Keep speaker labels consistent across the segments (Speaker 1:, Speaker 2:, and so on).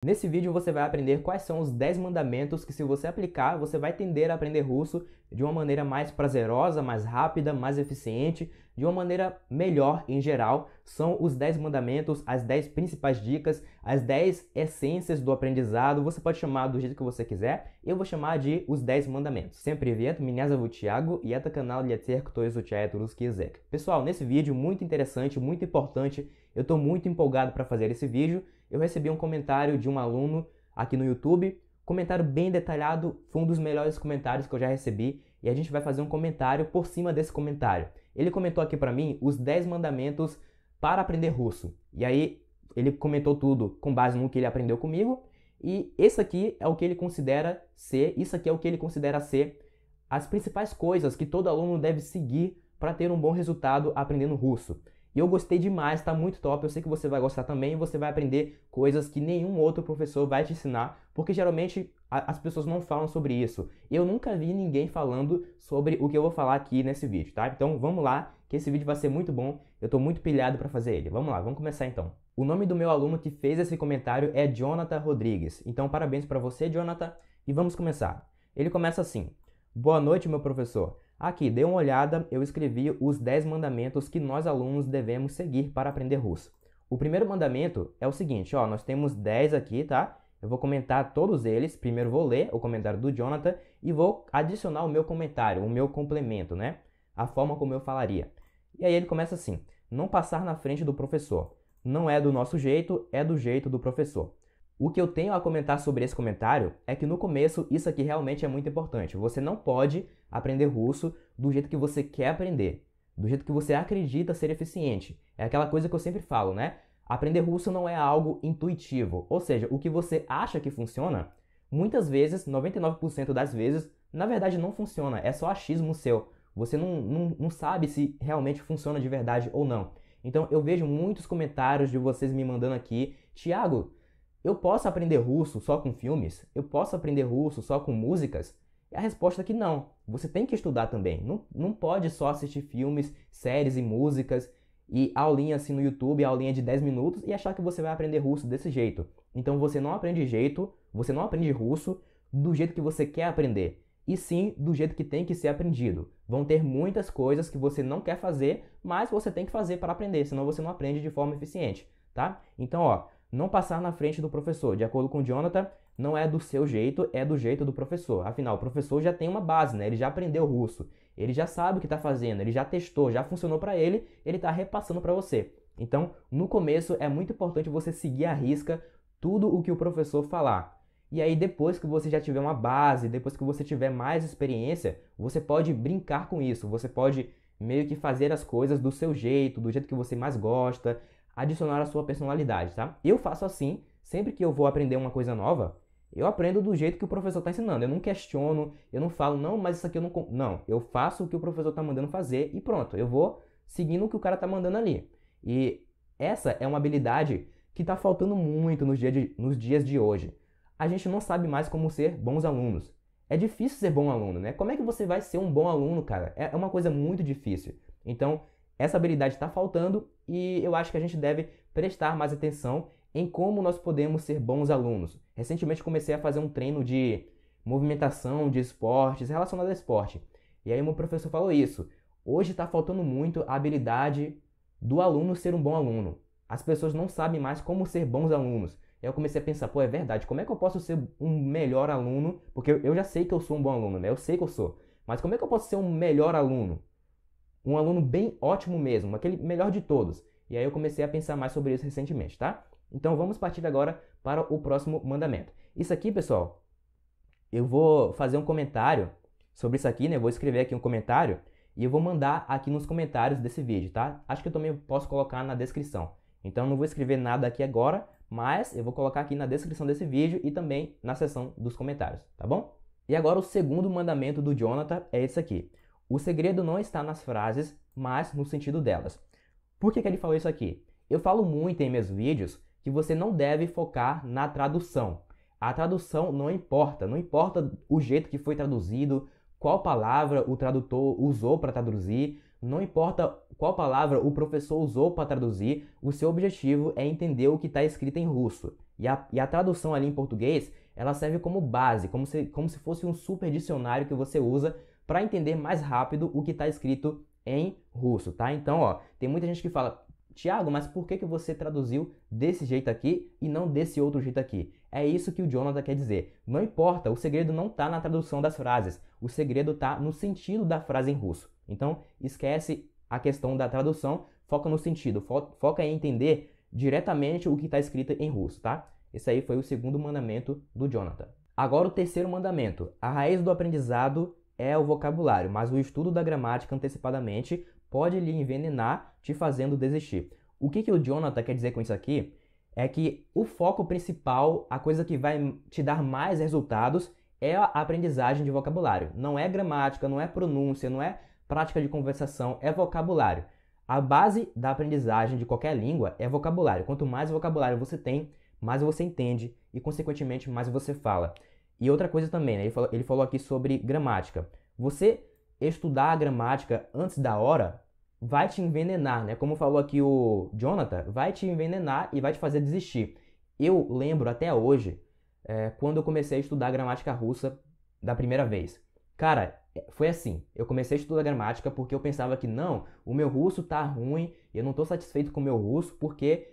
Speaker 1: Nesse vídeo você vai aprender quais são os 10 mandamentos que, se você aplicar, você vai tender a aprender russo de uma maneira mais prazerosa, mais rápida, mais eficiente, de uma maneira melhor em geral. São os 10 mandamentos, as 10 principais dicas, as 10 essências do aprendizado. Você pode chamar do jeito que você quiser. Eu vou chamar de os 10 mandamentos. Всем привет, меня зовут Thiago e это канал для тех, кто изучает русский язык. Pessoal, nesse vídeo muito interessante, muito importante, eu estou muito empolgado para fazer esse vídeo. Eu recebi um comentário de um aluno aqui no YouTube, comentário bem detalhado, foi um dos melhores comentários que eu já recebi, e a gente vai fazer um comentário por cima desse comentário. Ele comentou aqui para mim os 10 mandamentos para aprender russo. E aí ele comentou tudo com base no que ele aprendeu comigo, e esse aqui é o que ele considera ser, isso aqui é o que ele considera ser as principais coisas que todo aluno deve seguir para ter um bom resultado aprendendo russo. E eu gostei demais, tá muito top, eu sei que você vai gostar também e você vai aprender coisas que nenhum outro professor vai te ensinar, porque geralmente as pessoas não falam sobre isso. Eu nunca vi ninguém falando sobre o que eu vou falar aqui nesse vídeo, tá? Então vamos lá, que esse vídeo vai ser muito bom, eu tô muito pilhado para fazer ele. Vamos lá, vamos começar então. O nome do meu aluno que fez esse comentário é Jonathan Rodrigues, então parabéns para você, Jonathan, e vamos começar. Ele começa assim: boa noite, meu professor. Aqui, dê uma olhada, eu escrevi os 10 mandamentos que nós alunos devemos seguir para aprender russo. O primeiro mandamento é o seguinte, ó, nós temos 10 aqui, tá? Eu vou comentar todos eles, primeiro vou ler o comentário do Jonathan e vou adicionar o meu comentário, o meu complemento, né? A forma como eu falaria. E aí ele começa assim: não passar na frente do professor. Não é do nosso jeito, é do jeito do professor. O que eu tenho a comentar sobre esse comentário é que no começo isso aqui realmente é muito importante. Você não pode aprender russo do jeito que você quer aprender, do jeito que você acredita ser eficiente. É aquela coisa que eu sempre falo, né? Aprender russo não é algo intuitivo, ou seja, o que você acha que funciona, muitas vezes, 99% das vezes, na verdade não funciona, é só achismo seu. Você não sabe se realmente funciona de verdade ou não. Então eu vejo muitos comentários de vocês me mandando aqui: Thiago, eu posso aprender russo só com filmes? Eu posso aprender russo só com músicas? E a resposta é que não. Você tem que estudar também. Não pode só assistir filmes, séries e músicas e aulinha assim no YouTube, aulinha de 10 minutos e achar que você vai aprender russo desse jeito. Então você não aprende russo do jeito que você quer aprender, e sim do jeito que tem que ser aprendido. Vão ter muitas coisas que você não quer fazer, mas você tem que fazer para aprender, senão você não aprende de forma eficiente, tá? Então, ó, não passar na frente do professor. De acordo com o Jonathan, não é do seu jeito, é do jeito do professor. Afinal, o professor já tem uma base, né? Ele já aprendeu russo, ele já sabe o que está fazendo, ele já testou, já funcionou para ele está repassando para você. Então, no começo é muito importante você seguir à risca tudo o que o professor falar. E aí, depois que você já tiver uma base, depois que você tiver mais experiência, você pode brincar com isso, você pode meio que fazer as coisas do seu jeito, do jeito que você mais gosta, adicionar a sua personalidade, tá? Eu faço assim, sempre que eu vou aprender uma coisa nova, eu aprendo do jeito que o professor está ensinando. Eu não questiono, eu não falo, não, mas isso aqui eu não... Não, eu faço o que o professor está mandando fazer e pronto, eu vou seguindo o que o cara está mandando ali. E essa é uma habilidade que está faltando muito nos dias de hoje. A gente não sabe mais como ser bons alunos. É difícil ser bom aluno, né? Como é que você vai ser um bom aluno, cara? É uma coisa muito difícil. Então, essa habilidade está faltando e eu acho que a gente deve prestar mais atenção em como nós podemos ser bons alunos. Recentemente comecei a fazer um treino de movimentação de esportes relacionado a esporte. E aí meu professor falou isso. Hoje está faltando muito a habilidade do aluno ser um bom aluno. As pessoas não sabem mais como ser bons alunos. Aí eu comecei a pensar, pô, é verdade, como é que eu posso ser um melhor aluno? Porque eu já sei que eu sou um bom aluno, né? Eu sei que eu sou. Mas como é que eu posso ser um melhor aluno? Um aluno bem ótimo mesmo, aquele melhor de todos. E aí eu comecei a pensar mais sobre isso recentemente, tá? Então vamos partir agora para o próximo mandamento. Isso aqui, pessoal, eu vou fazer um comentário sobre isso aqui, né? Eu vou escrever aqui um comentário e eu vou mandar aqui nos comentários desse vídeo, tá? Acho que eu também posso colocar na descrição. Então não vou escrever nada aqui agora, mas eu vou colocar aqui na descrição desse vídeo e também na seção dos comentários, tá bom? E agora o segundo mandamento do Jonathan é esse aqui. O segredo não está nas frases, mas no sentido delas. Por que ele falou isso aqui? Eu falo muito em meus vídeos que você não deve focar na tradução. A tradução não importa o jeito que foi traduzido, qual palavra o tradutor usou para traduzir, não importa qual palavra o professor usou para traduzir, o seu objetivo é entender o que está escrito em russo. E a tradução ali em português, ela serve como base, como se fosse um super dicionário que você usa para entender mais rápido o que está escrito em russo, tá? Então, ó, tem muita gente que fala, Tiago, mas por que você traduziu desse jeito aqui e não desse outro jeito aqui? É isso que o Jonathan quer dizer. Não importa, o segredo não está na tradução das frases, o segredo está no sentido da frase em russo. Então, esquece a questão da tradução, foca no sentido, foca em entender diretamente o que está escrito em russo, tá? Esse aí foi o segundo mandamento do Jonathan. Agora o terceiro mandamento. A raiz do aprendizado é o vocabulário, mas o estudo da gramática antecipadamente pode lhe envenenar, te fazendo desistir. O que o Jonathan quer dizer com isso aqui é que o foco principal, a coisa que vai te dar mais resultados, é a aprendizagem de vocabulário. Não é gramática, não é pronúncia, não é prática de conversação, é vocabulário. A base da aprendizagem de qualquer língua é vocabulário. Quanto mais vocabulário você tem, mais você entende e, consequentemente, mais você fala. E outra coisa também, né? Ele falou aqui sobre gramática. Você estudar a gramática antes da hora vai te envenenar, né? Como falou aqui o Jonathan, vai te envenenar e vai te fazer desistir. Eu lembro até hoje, quando eu comecei a estudar gramática russa da primeira vez. Cara, foi assim, eu comecei a estudar gramática porque eu pensava que não, o meu russo tá ruim, eu não tô satisfeito com o meu russo porque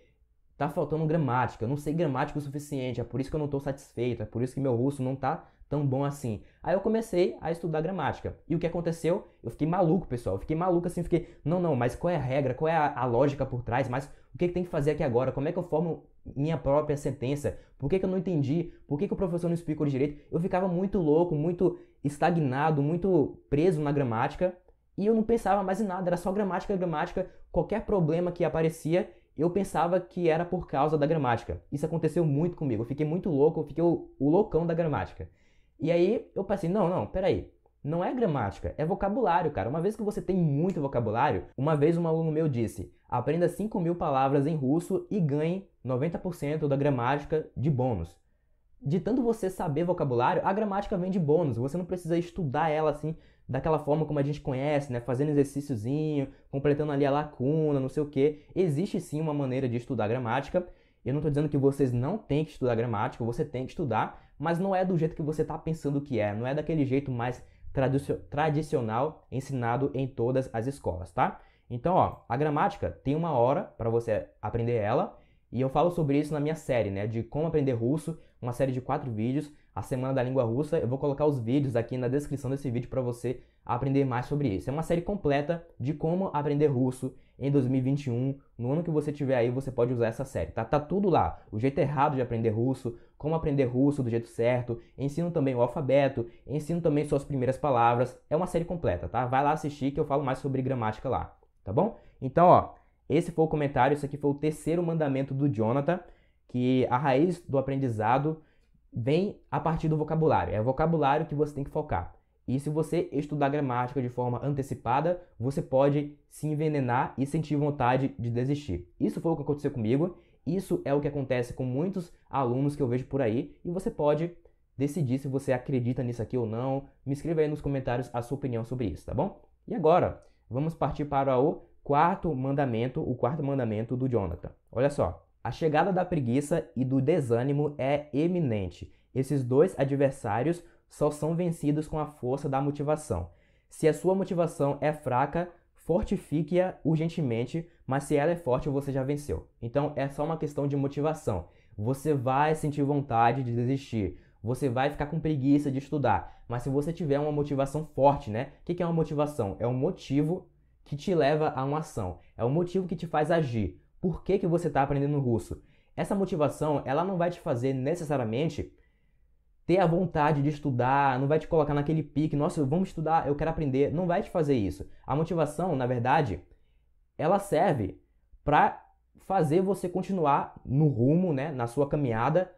Speaker 1: tá faltando gramática, eu não sei gramática o suficiente, é por isso que eu não tô satisfeito, é por isso que meu russo não tá tão bom assim. Aí eu comecei a estudar gramática. E o que aconteceu? Eu fiquei maluco, pessoal. Eu fiquei maluco assim, não, mas qual é a regra? Qual é a lógica por trás? Mas o que tem que fazer aqui agora? Como é que eu formo minha própria sentença? Por que eu não entendi? Por que o professor não explicou direito? Eu ficava muito louco, muito estagnado, muito preso na gramática. E eu não pensava mais em nada, era só gramática, gramática. Qualquer problema que aparecia, eu pensava que era por causa da gramática. Isso aconteceu muito comigo. Eu fiquei muito louco, eu fiquei o loucão da gramática. E aí eu pensei, não, peraí. Não é gramática, é vocabulário, cara. Uma vez que você tem muito vocabulário, uma vez um aluno meu disse, aprenda 5.000 palavras em russo e ganhe 90% da gramática de bônus. De tanto você saber vocabulário, a gramática vem de bônus. Você não precisa estudar ela assim, daquela forma como a gente conhece, né? Fazendo exercíciozinho, completando ali a lacuna, não sei o quê. Existe sim uma maneira de estudar gramática. Eu não estou dizendo que vocês não têm que estudar gramática, você tem que estudar, mas não é do jeito que você está pensando que é. Não é daquele jeito mais tradicional ensinado em todas as escolas, tá? Então, ó, a gramática tem uma hora para você aprender ela. E eu falo sobre isso na minha série, né? De como aprender russo, uma série de 4 vídeos, a Semana da Língua Russa. Eu vou colocar os vídeos aqui na descrição desse vídeo para você aprender mais sobre isso. É uma série completa de como aprender russo em 2021. No ano que você tiver aí, você pode usar essa série, tá? Tá tudo lá. O jeito errado de aprender russo, como aprender russo do jeito certo, ensino também o alfabeto, ensino também suas primeiras palavras. É uma série completa, tá? Vai lá assistir que eu falo mais sobre gramática lá, tá bom? Então, ó, esse foi o comentário, esse aqui foi o terceiro mandamento do Jonathan, que a raiz do aprendizado vem a partir do vocabulário. É o vocabulário que você tem que focar. E se você estudar gramática de forma antecipada, você pode se envenenar e sentir vontade de desistir. Isso foi o que aconteceu comigo, isso é o que acontece com muitos alunos que eu vejo por aí, e você pode decidir se você acredita nisso aqui ou não. Me escreva aí nos comentários a sua opinião sobre isso, tá bom? E agora, vamos partir para o quarto mandamento do Jonathan. Olha só. A chegada da preguiça e do desânimo é eminente. Esses dois adversários só são vencidos com a força da motivação. Se a sua motivação é fraca, fortifique-a urgentemente, mas se ela é forte, você já venceu. Então é só uma questão de motivação. Você vai sentir vontade de desistir, você vai ficar com preguiça de estudar, mas se você tiver uma motivação forte, né? O que é uma motivação? É um motivo que te leva a uma ação, é o motivo que te faz agir. Por que você está aprendendo russo? Essa motivação, ela não vai te fazer necessariamente ter a vontade de estudar, não vai te colocar naquele pique, nossa, vamos estudar, eu quero aprender. Não vai te fazer isso. A motivação, na verdade, ela serve para fazer você continuar no rumo, né, na sua caminhada,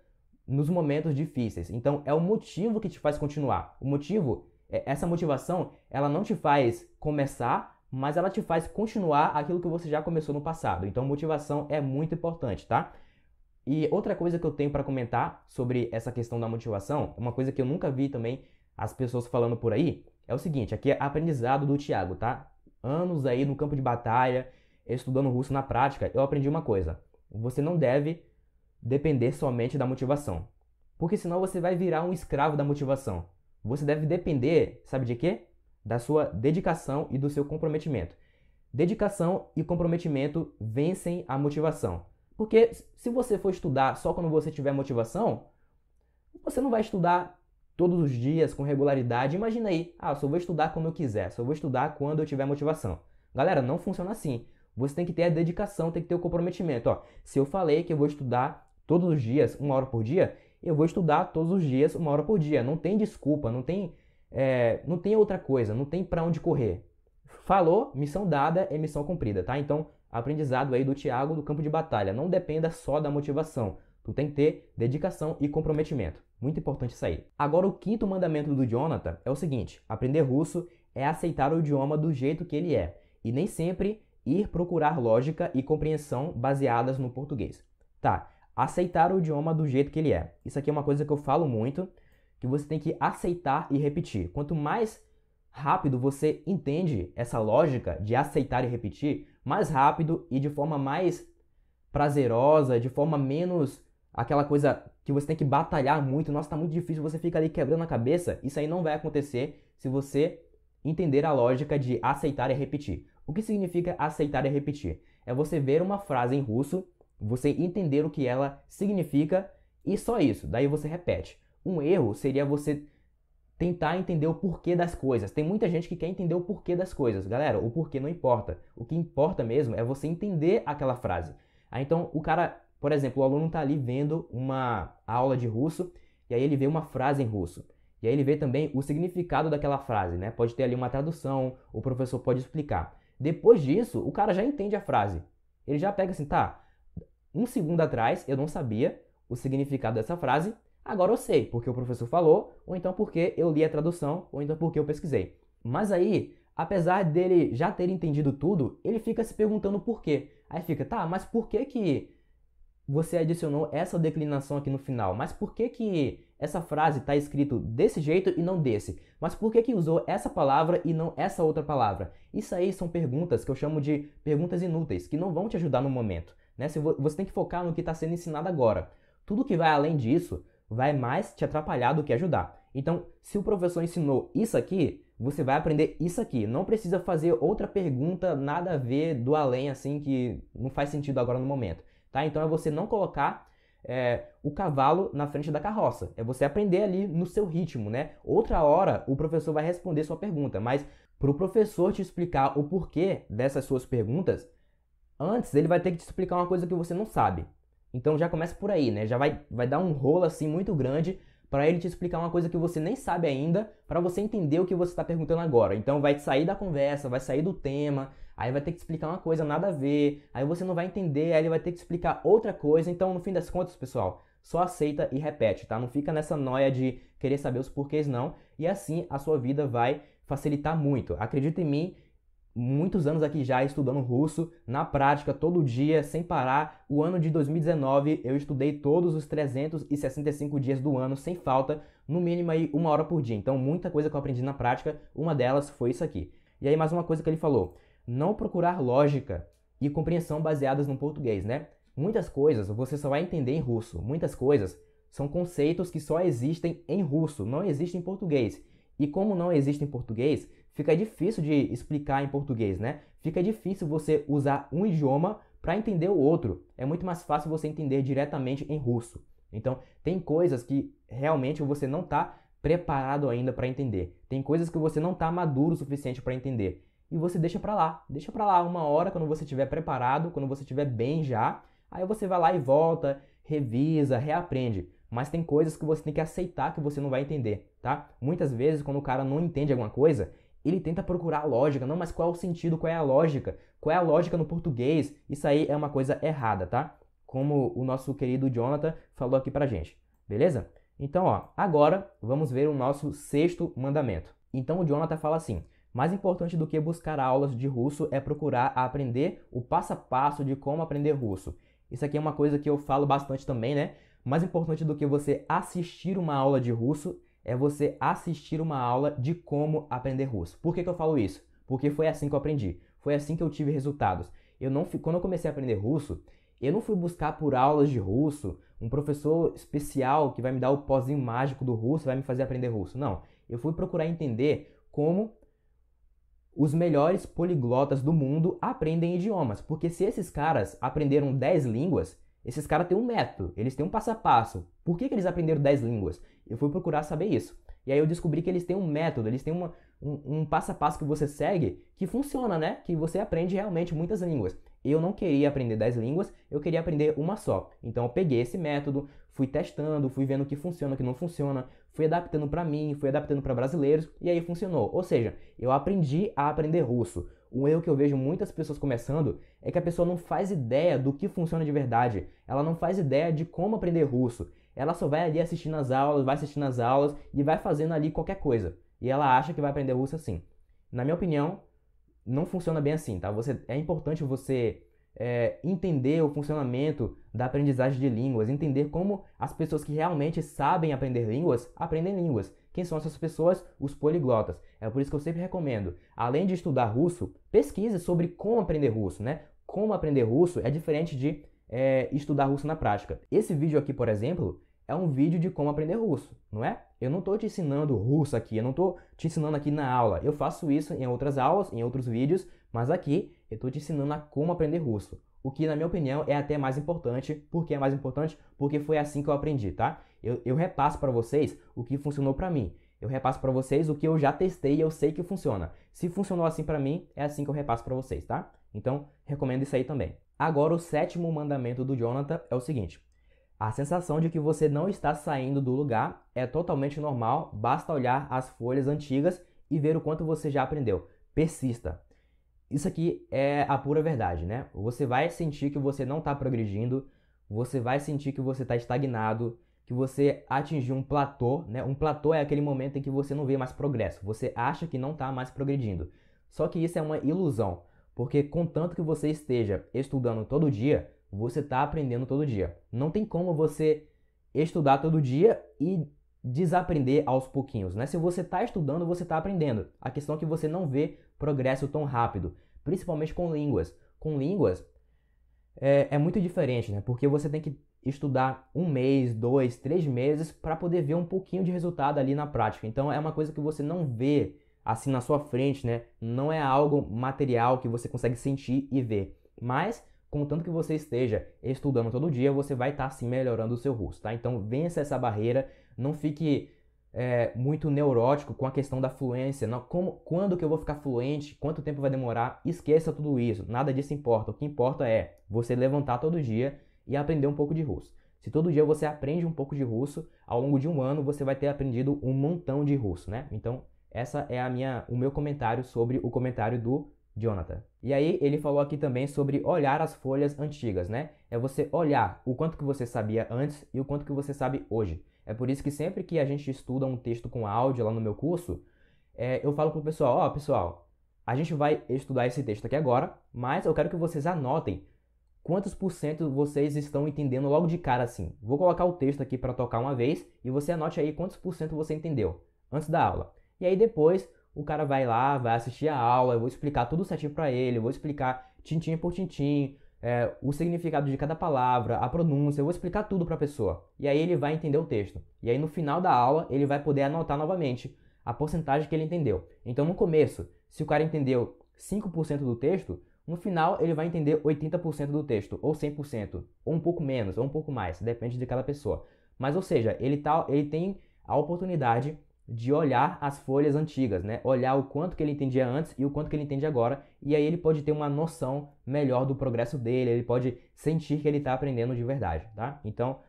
Speaker 1: nos momentos difíceis. Então, é o motivo que te faz continuar. O motivo, essa motivação, ela não te faz começar, mas ela te faz continuar aquilo que você já começou no passado. Então, motivação é muito importante, tá? E outra coisa que eu tenho para comentar sobre essa questão da motivação, uma coisa que eu nunca vi também as pessoas falando por aí, é o seguinte, aqui é aprendizado do Thiago, tá? Anos aí no campo de batalha, estudando russo na prática, eu aprendi uma coisa. Você não deve depender somente da motivação. Porque senão você vai virar um escravo da motivação. Você deve depender, sabe de quê? Da sua dedicação e do seu comprometimento. Dedicação e comprometimento vencem a motivação. Porque se você for estudar só quando você tiver motivação, você não vai estudar todos os dias com regularidade. Imagina aí, só vou estudar quando eu quiser, só vou estudar quando eu tiver motivação. Galera, não funciona assim. Você tem que ter a dedicação, tem que ter o comprometimento. Se eu falei que eu vou estudar todos os dias, 1 hora por dia, eu vou estudar todos os dias, 1 hora por dia. Não tem desculpa, não tem outra coisa, não tem pra onde correr. Falou, missão dada é missão cumprida, tá? Então, aprendizado aí do Thiago do campo de batalha. Não dependa só da motivação. Tu tem que ter dedicação e comprometimento. Muito importante isso aí. Agora, o quinto mandamento do Jonathan é o seguinte: aprender russo é aceitar o idioma do jeito que ele é, e nem sempre ir procurar lógica e compreensão baseadas no português. Tá, aceitar o idioma do jeito que ele é. Isso aqui é uma coisa que eu falo muito, que você tem que aceitar e repetir. Quanto mais rápido você entende essa lógica de aceitar e repetir, mais rápido e de forma mais prazerosa, de forma menos aquela coisa que você tem que batalhar muito. Nossa, tá muito difícil, você fica ali quebrando a cabeça. Isso aí não vai acontecer se você entender a lógica de aceitar e repetir. O que significa aceitar e repetir? É você ver uma frase em russo, você entender o que ela significa e só isso. Daí você repete. Um erro seria você tentar entender o porquê das coisas. Tem muita gente que quer entender o porquê das coisas. Galera, o porquê não importa. O que importa mesmo é você entender aquela frase. Então, o cara, por exemplo, o aluno está ali vendo uma aula de russo e aí ele vê uma frase em russo. E aí ele vê também o significado daquela frase, né? Pode ter ali uma tradução, o professor pode explicar. Depois disso, o cara já entende a frase. Ele já pega assim, tá, 1 segundo atrás eu não sabia o significado dessa frase, agora eu sei, porque o professor falou, ou então porque eu li a tradução, ou então porque eu pesquisei. Mas aí, apesar dele já ter entendido tudo, ele fica se perguntando por quê. Aí fica, tá, mas por que você adicionou essa declinação aqui no final? Mas por que essa frase está escrito desse jeito e não desse? Mas por que usou essa palavra e não essa outra palavra? Isso aí são perguntas que eu chamo de perguntas inúteis, que não vão te ajudar no momento, né? Você tem que focar no que está sendo ensinado agora. Tudo que vai além disso vai mais te atrapalhar do que ajudar. Então, se o professor ensinou isso aqui, você vai aprender isso aqui. Não precisa fazer outra pergunta, nada a ver do além, assim, que não faz sentido agora no momento. Tá? Então é você não colocar o cavalo na frente da carroça. É você aprender ali no seu ritmo, né? Outra hora o professor vai responder sua pergunta, mas para o professor te explicar o porquê dessas suas perguntas, antes ele vai ter que te explicar uma coisa que você não sabe. Então já começa por aí, né? Já vai dar um rolo assim muito grande para ele te explicar uma coisa que você nem sabe ainda, para você entender o que você está perguntando agora. Então vai sair da conversa, vai sair do tema, aí vai ter que explicar uma coisa nada a ver, aí você não vai entender, aí ele vai ter que explicar outra coisa. Então, no fim das contas, pessoal, só aceita e repete, tá? Não fica nessa noia de querer saber os porquês, não. E assim a sua vida vai facilitar muito. Acredita em mim, muitos anos aqui já estudando russo, na prática, todo dia, sem parar. O ano de 2019 eu estudei todos os 365 dias do ano, sem falta, no mínimo aí 1 hora por dia. Então, muita coisa que eu aprendi na prática, uma delas foi isso aqui. E aí, mais uma coisa que ele falou: não procurar lógica e compreensão baseadas no português, né? Muitas coisas você só vai entender em russo. Muitas coisas são conceitos que só existem em russo, não existem em português. E como não existe em português, fica difícil de explicar em português, né? Fica difícil você usar um idioma para entender o outro. É muito mais fácil você entender diretamente em russo. Então, tem coisas que realmente você não está preparado ainda para entender. Tem coisas que você não está maduro o suficiente para entender. E você deixa para lá. Deixa para lá 1 hora, quando você estiver preparado, quando você estiver bem já. Aí você vai lá e volta, revisa, reaprende. Mas tem coisas que você tem que aceitar que você não vai entender, tá? Muitas vezes, quando o cara não entende alguma coisa, ele tenta procurar a lógica. Não, mas qual é o sentido? Qual é a lógica? Qual é a lógica no português? Isso aí é uma coisa errada, tá? Como o nosso querido Jonathan falou aqui pra gente. Beleza? Então, ó, agora vamos ver o nosso 6º mandamento. Então o Jonathan fala assim: mais importante do que buscar aulas de russo é procurar aprender o passo a passo de como aprender russo. Isso aqui é uma coisa que eu falo bastante também, né? Mais importante do que você assistir uma aula de russo é você assistir uma aula de como aprender russo. Por que eu falo isso? Porque foi assim que eu aprendi. Foi assim que eu tive resultados. Quando eu comecei a aprender russo, Eu não fui buscar por aulas de russo, um professor especial que vai me dar o pozinho mágico do russo, vai me fazer aprender russo. Não, eu fui procurar entender como os melhores poliglotas do mundo aprendem idiomas. Porque se esses caras aprenderam 10 línguas, esses caras têm um método, eles têm um passo a passo. Por que eles aprenderam 10 línguas? Eu fui procurar saber isso. E aí eu descobri que eles têm um método, eles têm um passo a passo que você segue que funciona, né? Que você aprende realmente muitas línguas. Eu não queria aprender 10 línguas, eu queria aprender uma só. Então eu peguei esse método, fui testando, fui vendo o que funciona, o que não funciona, fui adaptando para mim, fui adaptando para brasileiros e aí funcionou. Ou seja, eu aprendi a aprender russo. Um erro que eu vejo muitas pessoas começando é que a pessoa não faz ideia do que funciona de verdade. Ela não faz ideia de como aprender russo. Ela só vai ali assistindo as aulas, vai assistindo as aulas e vai fazendo ali qualquer coisa. E ela acha que vai aprender russo assim. Na minha opinião, não funciona bem assim, tá? É importante você entender o funcionamento da aprendizagem de línguas, entender como as pessoas que realmente sabem aprender línguas, aprendem línguas. Quem são essas pessoas? Os poliglotas. É por isso que eu sempre recomendo, além de estudar russo, pesquise sobre como aprender russo, né? Como aprender russo é diferente de estudar russo na prática. Esse vídeo aqui, por exemplo, é um vídeo de como aprender russo, não é? Eu não estou te ensinando russo aqui, eu não estou te ensinando aqui na aula. Eu faço isso em outras aulas, em outros vídeos, mas aqui eu estou te ensinando a como aprender russo. O que, na minha opinião, é até mais importante. Por que é mais importante? Porque foi assim que eu aprendi, tá? Eu repasso para vocês o que funcionou para mim. Eu repasso para vocês o que eu já testei e eu sei que funciona. Se funcionou assim para mim, é assim que eu repasso para vocês, tá? Então, recomendo isso aí também. Agora, o sétimo mandamento do Jonathan é o seguinte. A sensação de que você não está saindo do lugar é totalmente normal, basta olhar as folhas antigas e ver o quanto você já aprendeu. Persista. Isso aqui é a pura verdade, né? Você vai sentir que você não está progredindo, você vai sentir que você está estagnado, que você atingiu um platô, né? Um platô é aquele momento em que você não vê mais progresso, você acha que não está mais progredindo. Só que isso é uma ilusão, porque contanto que você esteja estudando todo dia, você está aprendendo todo dia. Não tem como você estudar todo dia e desaprender aos pouquinhos, né? Se você está estudando, você está aprendendo. A questão é que você não vê progresso tão rápido, principalmente com línguas. Com línguas é muito diferente, né? Porque você tem que estudar 1 mês, 2, 3 meses para poder ver um pouquinho de resultado ali na prática. Então é uma coisa que você não vê assim na sua frente, né? Não é algo material que você consegue sentir e ver. Mas contanto que você esteja estudando todo dia, você vai estar sim melhorando o seu russo, tá? Então vença essa barreira, não fique muito neurótico com a questão da fluência. Não, quando que eu vou ficar fluente? Quanto tempo vai demorar? Esqueça tudo isso, nada disso importa. O que importa é você levantar todo dia e aprender um pouco de russo. Se todo dia você aprende um pouco de russo, ao longo de um ano você vai ter aprendido um montão de russo, né? Então essa é o meu comentário sobre o comentário do Jonathan. E aí ele falou aqui também sobre olhar as folhas antigas, né? É você olhar o quanto que você sabia antes e o quanto que você sabe hoje. É por isso que sempre que a gente estuda um texto com áudio lá no meu curso, eu falo pro pessoal, ó, pessoal, a gente vai estudar esse texto aqui agora, mas eu quero que vocês anotem quantos por cento vocês estão entendendo logo de cara assim. Vou colocar o texto aqui para tocar uma vez e você anote aí quantos por cento você entendeu antes da aula. E aí depois o cara vai lá, vai assistir a aula, eu vou explicar tudo certinho para ele, eu vou explicar tintim por tintim, o significado de cada palavra, a pronúncia, eu vou explicar tudo para a pessoa. E aí ele vai entender o texto. E aí no final da aula ele vai poder anotar novamente a porcentagem que ele entendeu. Então no começo, se o cara entendeu 5% do texto, no final ele vai entender 80% do texto, ou 100%, ou um pouco menos, ou um pouco mais, depende de cada pessoa. Mas ou seja, ele tem a oportunidade de olhar as folhas antigas, né? Olhar o quanto que ele entendia antes e o quanto que ele entende agora, e aí ele pode ter uma noção melhor do progresso dele, ele pode sentir que ele está aprendendo de verdade, tá? Então,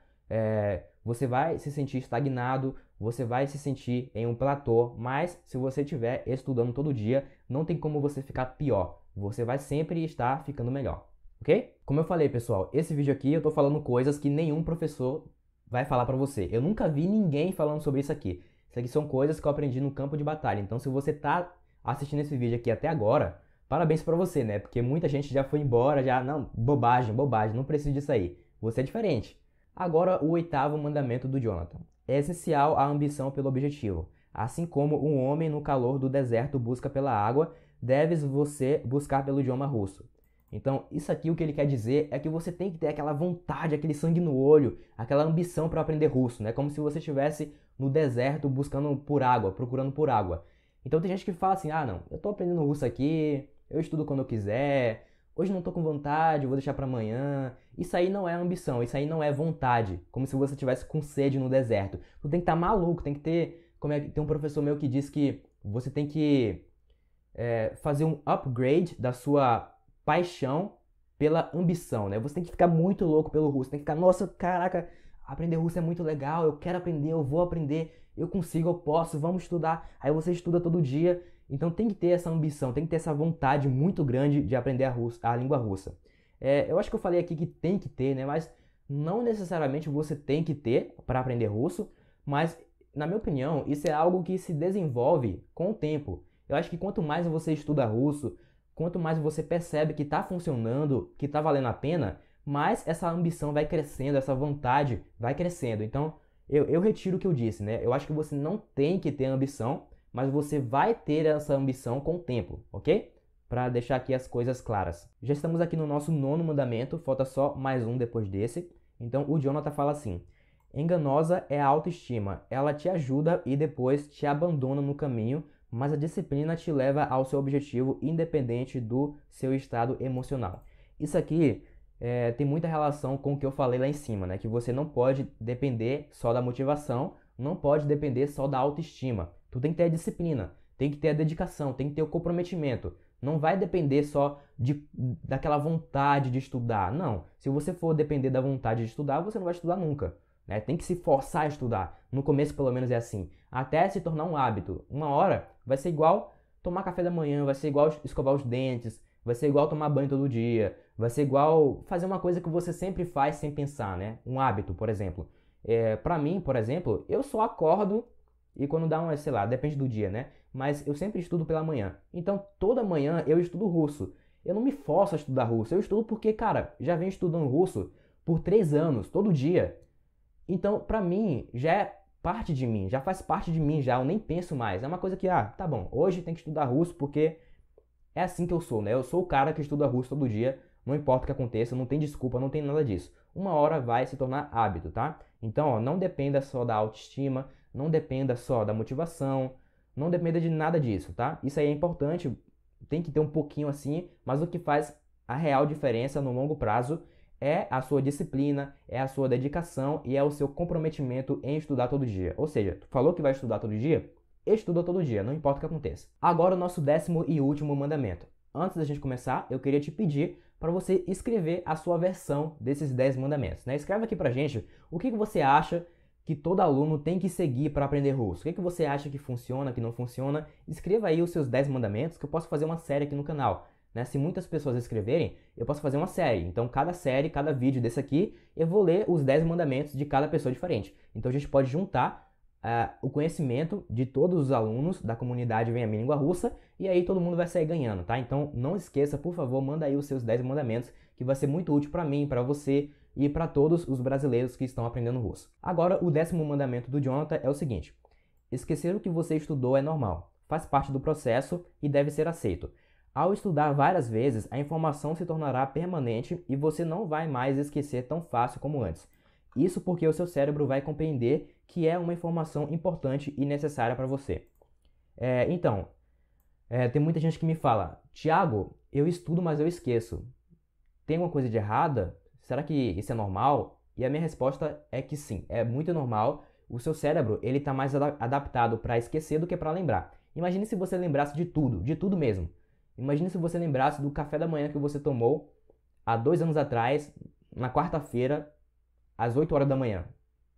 Speaker 1: você vai se sentir estagnado, você vai se sentir em um platô, mas se você estiver estudando todo dia, não tem como você ficar pior, você vai sempre estar ficando melhor, ok? Como eu falei, pessoal, esse vídeo aqui eu tô falando coisas que nenhum professor vai falar pra você. Eu nunca vi ninguém falando sobre isso aqui. Isso aqui são coisas que eu aprendi no campo de batalha. Então, se você tá assistindo esse vídeo aqui até agora, parabéns pra você, né? Porque muita gente já foi embora, não, bobagem, não preciso disso aí. Você é diferente. Agora, o 8º mandamento do Jonathan. É essencial a ambição pelo objetivo. Assim como um homem no calor do deserto busca pela água, deves você buscar pelo idioma russo. Então, isso aqui o que ele quer dizer é que você tem que ter aquela vontade, aquele sangue no olho, aquela ambição para aprender russo, né? Como se você estivesse no deserto buscando por água, procurando por água. Então tem gente que fala assim: "Ah, não, eu tô aprendendo russo aqui, eu estudo quando eu quiser. Hoje não tô com vontade, vou deixar para amanhã". Isso aí não é ambição, isso aí não é vontade, como se você tivesse com sede no deserto. Tu tem que estar maluco, tem que ter, tem um professor meu que diz que você tem que fazer um upgrade da sua paixão pela ambição, né? Você tem que ficar muito louco pelo russo, tem que ficar, nossa, caraca, aprender russo é muito legal, eu quero aprender, eu vou aprender, eu consigo, eu posso, vamos estudar. Aí você estuda todo dia, então tem que ter essa ambição, tem que ter essa vontade muito grande de aprender a língua russa. Eu acho que eu falei aqui que tem que ter, né? Mas não necessariamente você tem que ter para aprender russo, mas na minha opinião, isso é algo que se desenvolve com o tempo. Eu acho que quanto mais você estuda russo, quanto mais você percebe que está funcionando, que está valendo a pena, mais essa ambição vai crescendo, essa vontade vai crescendo. Então, eu retiro o que eu disse, né? Eu acho que você não tem que ter ambição, mas você vai ter essa ambição com o tempo, ok? Para deixar aqui as coisas claras. Já estamos aqui no nosso 9º mandamento, falta só mais um depois desse. Então, o Jonathan fala assim: enganosa é a autoestima, ela te ajuda e depois te abandona no caminho, mas a disciplina te leva ao seu objetivo independente do seu estado emocional. Isso aqui tem muita relação com o que eu falei lá em cima, né? Que você não pode depender só da motivação, não pode depender só da autoestima. Tu tem que ter a disciplina, tem que ter a dedicação, tem que ter o comprometimento. Não vai depender só daquela vontade de estudar. Não. Se você for depender da vontade de estudar, você não vai estudar nunca. Né? Tem que se forçar a estudar. No começo, pelo menos, é assim. Até se tornar um hábito. Uma hora vai ser igual tomar café da manhã, vai ser igual escovar os dentes, vai ser igual tomar banho todo dia, vai ser igual fazer uma coisa que você sempre faz sem pensar, né? Um hábito, por exemplo. Pra mim, por exemplo, eu só acordo e quando dá um, sei lá, depende do dia, né? Mas eu sempre estudo pela manhã. Então, toda manhã eu estudo russo. Eu não me forço a estudar russo. Eu estudo porque, cara, já venho estudando russo por 3 anos, todo dia. Então, pra mim, já é parte de mim, já faz parte de mim já, eu nem penso mais. É uma coisa que, tá bom, hoje tem que estudar russo porque é assim que eu sou, né? Eu sou o cara que estuda russo todo dia, não importa o que aconteça, não tem desculpa, não tem nada disso. Uma hora vai se tornar hábito, tá? Então, ó, não dependa só da autoestima, não dependa só da motivação, não dependa de nada disso, tá? Isso aí é importante, tem que ter um pouquinho assim, mas o que faz a real diferença no longo prazo é a sua disciplina, é a sua dedicação e é o seu comprometimento em estudar todo dia. Ou seja, tu falou que vai estudar todo dia? Estuda todo dia, não importa o que aconteça. Agora o nosso 10º e último mandamento. Antes da gente começar, eu queria te pedir para você escrever a sua versão desses 10 mandamentos. Né? Escreve aqui pra gente o que você acha que todo aluno tem que seguir para aprender russo. O que você acha que funciona, que não funciona? Escreva aí os seus 10 mandamentos que eu posso fazer uma série aqui no canal. Né? Se muitas pessoas escreverem, eu posso fazer uma série. Então, cada série, cada vídeo desse aqui, eu vou ler os 10 mandamentos de cada pessoa diferente. Então, a gente pode juntar o conhecimento de todos os alunos da comunidade Vem a Minha Língua Russa e aí todo mundo vai sair ganhando, tá? Então, não esqueça, por favor, manda aí os seus 10 mandamentos, que vai ser muito útil para mim, para você e para todos os brasileiros que estão aprendendo russo. Agora, o 10º mandamento do Jonathan é o seguinte: esquecer o que você estudou é normal, faz parte do processo e deve ser aceito. Ao estudar várias vezes, a informação se tornará permanente e você não vai mais esquecer tão fácil como antes. Isso porque o seu cérebro vai compreender que é uma informação importante e necessária para você. Então, tem muita gente que me fala: Tiago, eu estudo, mas eu esqueço. Tem alguma coisa de errada? Será que isso é normal? E a minha resposta é que sim, é muito normal. O seu cérebro ele está mais adaptado para esquecer do que para lembrar. Imagine se você lembrasse de tudo mesmo. Imagine se você lembrasse do café da manhã que você tomou há 2 anos atrás, na quarta-feira, às 8 horas da manhã.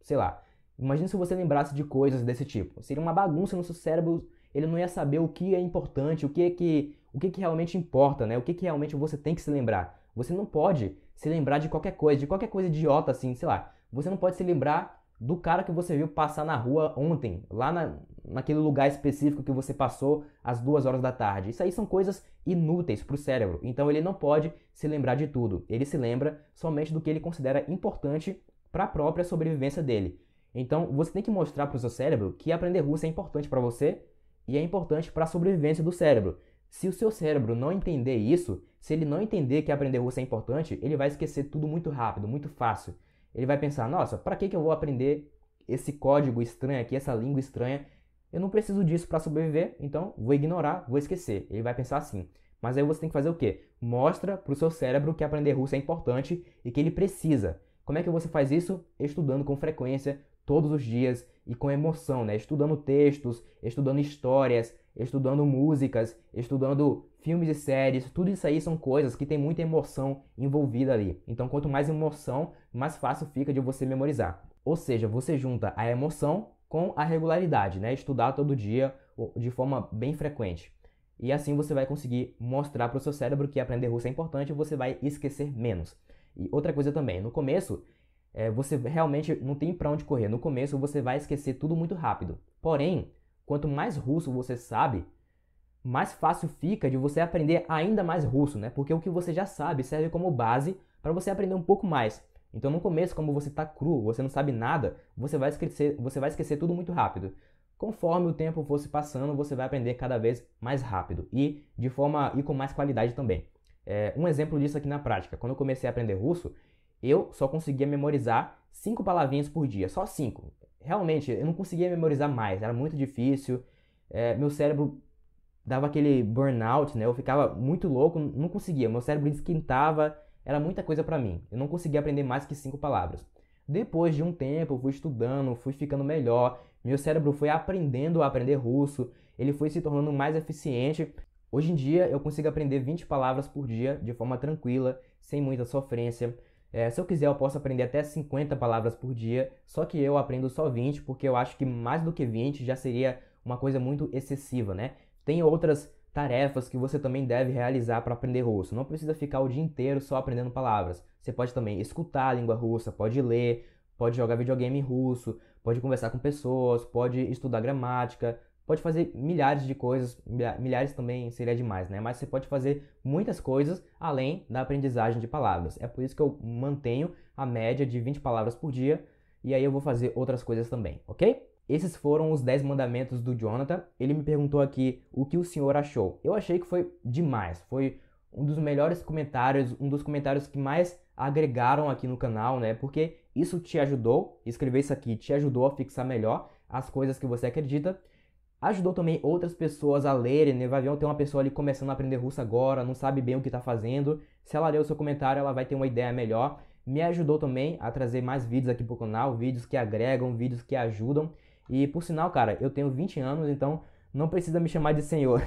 Speaker 1: Sei lá. Imagine se você lembrasse de coisas desse tipo. Seria uma bagunça no seu cérebro, ele não ia saber o que é importante, o que realmente importa, né? O que realmente você tem que se lembrar. Você não pode se lembrar de qualquer coisa idiota assim, sei lá. Você não pode se lembrar do cara que você viu passar na rua ontem, lá naquele lugar específico que você passou às 2 horas da tarde. Isso aí são coisas inúteis para o cérebro. Então ele não pode se lembrar de tudo. Ele se lembra somente do que ele considera importante para a própria sobrevivência dele. Então você tem que mostrar para o seu cérebro que aprender russo é importante para você e é importante para a sobrevivência do cérebro. Se o seu cérebro não entender isso, se ele não entender que aprender russo é importante, ele vai esquecer tudo muito rápido, muito fácil. Ele vai pensar, nossa, para que eu vou aprender esse código estranho aqui, essa língua estranha? Eu não preciso disso para sobreviver, então vou ignorar, vou esquecer. Ele vai pensar assim. Mas aí você tem que fazer o quê? Mostra para o seu cérebro que aprender russo é importante e que ele precisa. Como é que você faz isso? Estudando com frequência, todos os dias e com emoção, né? Estudando textos, estudando histórias, estudando músicas, estudando filmes e séries. Tudo isso aí são coisas que tem muita emoção envolvida ali. Então, quanto mais emoção, mais fácil fica de você memorizar. Ou seja, você junta a emoção com a regularidade, né? Estudar todo dia de forma bem frequente. E assim você vai conseguir mostrar para o seu cérebro que aprender russo é importante e você vai esquecer menos. E outra coisa também, no começo, você realmente não tem para onde correr. No começo você vai esquecer tudo muito rápido. Porém, quanto mais russo você sabe, mais fácil fica de você aprender ainda mais russo, né? Porque o que você já sabe serve como base para você aprender um pouco mais. Então no começo, como você está cru, você não sabe nada, você vai esquecer tudo muito rápido. Conforme o tempo for se passando, você vai aprender cada vez mais rápido e com mais qualidade também. Um exemplo disso aqui na prática. Quando eu comecei a aprender russo, eu só conseguia memorizar 5 palavrinhas por dia, só 5. Realmente, eu não conseguia memorizar mais, era muito difícil. Meu cérebro dava aquele burnout, né? Eu ficava muito louco, não conseguia. Meu cérebro esquentava, era muita coisa para mim. Eu não conseguia aprender mais que 5 palavras. Depois de um tempo, eu fui estudando, fui ficando melhor. Meu cérebro foi aprendendo a aprender russo, ele foi se tornando mais eficiente. Hoje em dia, eu consigo aprender 20 palavras por dia de forma tranquila, sem muita sofrência. Se eu quiser, eu posso aprender até 50 palavras por dia, só que eu aprendo só 20, porque eu acho que mais do que 20 já seria uma coisa muito excessiva, né? Tem outras tarefas que você também deve realizar para aprender russo. Não precisa ficar o dia inteiro só aprendendo palavras. Você pode também escutar a língua russa, pode ler, pode jogar videogame em russo, pode conversar com pessoas, pode estudar gramática, pode fazer milhares de coisas. Milhares também seria demais, né? Mas você pode fazer muitas coisas além da aprendizagem de palavras. É por isso que eu mantenho a média de 20 palavras por dia e aí eu vou fazer outras coisas também, ok? Esses foram os 10 mandamentos do Jonathan. Ele me perguntou aqui o que o senhor achou. Eu achei que foi demais. Foi um dos melhores comentários, um dos comentários que mais agregaram aqui no canal, né? Porque isso te ajudou, escrever isso aqui te ajudou a fixar melhor as coisas que você acredita. Ajudou também outras pessoas a lerem, né? Vai ver, tem uma pessoa ali começando a aprender russo agora, não sabe bem o que está fazendo. Se ela ler o seu comentário, ela vai ter uma ideia melhor. Me ajudou também a trazer mais vídeos aqui pro canal, vídeos que agregam, vídeos que ajudam. E por sinal, cara, eu tenho 20 anos, então não precisa me chamar de senhor.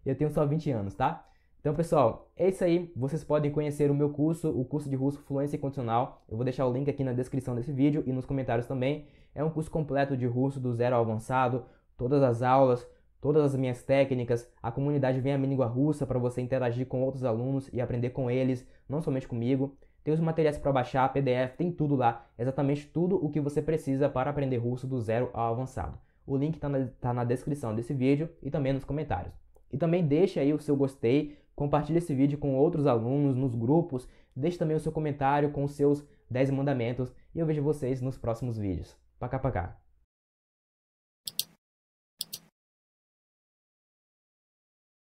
Speaker 1: Eu tenho só 20 anos, tá? Então, pessoal, é isso aí. Vocês podem conhecer o meu curso, o curso de russo Fluência Incondicional. Eu vou deixar o link aqui na descrição desse vídeo e nos comentários também. É um curso completo de russo do zero ao avançado, todas as aulas, todas as minhas técnicas. A comunidade Vem a Minha Língua Russa para você interagir com outros alunos e aprender com eles, não somente comigo. Tem os materiais para baixar, PDF, tem tudo lá, exatamente tudo o que você precisa para aprender russo do zero ao avançado. O link tá na descrição desse vídeo e também nos comentários. E também deixe aí o seu gostei, compartilhe esse vídeo com outros alunos nos grupos, deixe também o seu comentário com os seus 10 mandamentos e eu vejo vocês nos próximos vídeos. Pacá, pacá.